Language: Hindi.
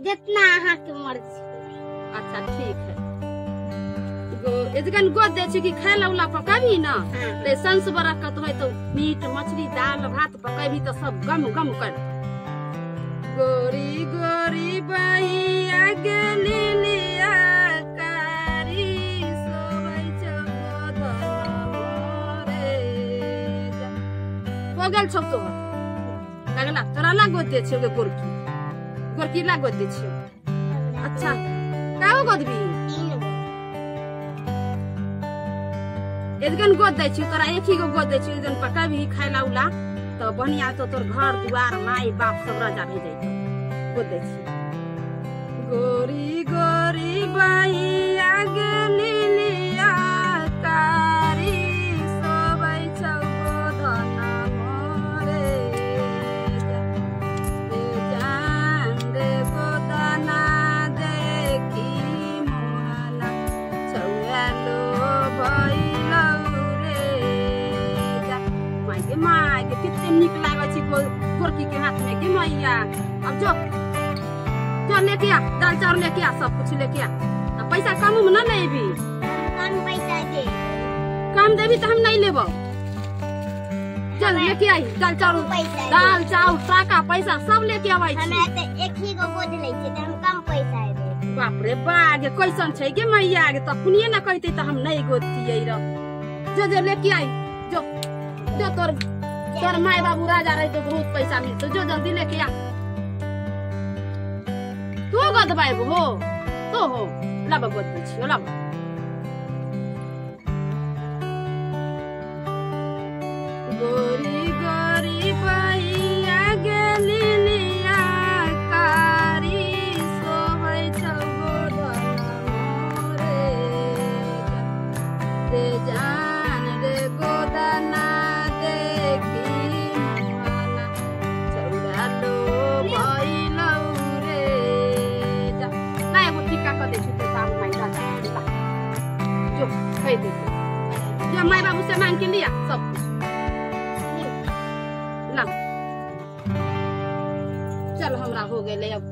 जितना अहाँ के मर्जी। अच्छा ठीक है। एजगन गोद दे छी कि खाइला उला पकाबी ना ते संस बरकत होय तो मीट मछली दाल भात पकाबी तो सब गम गम कर। गोरी गोरी बहिया के लिलिया कारी सोबै छ गोदन मोरे। हो गेल छौ तो लगला तोरा ला गोद दे छियो गोरकी गोरकी ला गोद दे छियो। अच्छा काओ गोदबी एजगन गोद दे छी तोरा एक ही गो गोद दे छी एजगन पकाबी खाइला उला तो बढ़िया तो तोर घर दुआर माई बाप सब राजा रह जाई गोद दे छी। गोरी गोरी बहिया गे लिलिया कारी सोबै छ गोदन मोरे। जान रे गोदना देखी मोहना छौयालो भइलौ रे। माय के कितने निक लागे छी गोरकी के हाथ में के मैया। अब जो लेके आ दाल चावल लेके आ सब कुछ लेके आ। अब पैसा कम में ना लेबी कम पैसा दे कम देबी तो हम नहीं लेबो। चल लेके आई दाल चावल टाका पैसा सब लेके आबै छी। हमरा त एक ही गो गोद लै छी त हम कम पैसा दे। बाप रे बाग कैसन छै के मैया के तखनिए ना कहते त हम नहीं गोदतियै र। जो लेके आई जो तोर माय बाबू राजा रहे तो बहुत पैसा मिलतो। जो जल्दी लेके आ तू गोदबाई हो तो हो लाबा गोद दे छियो लाबा। गोरी गोरी बहिया गे लिलिया कारी सोबै छ गोदन मोरे। रे जान रे गोदना देखी मोहना छौयालो भइलौ रे। ना एगो टीका कर दे छु तो साम माई राजा जो कह दे जो माई बाबू से मांग के लिया सब कुछ ला। चल हमरा हो गेले अब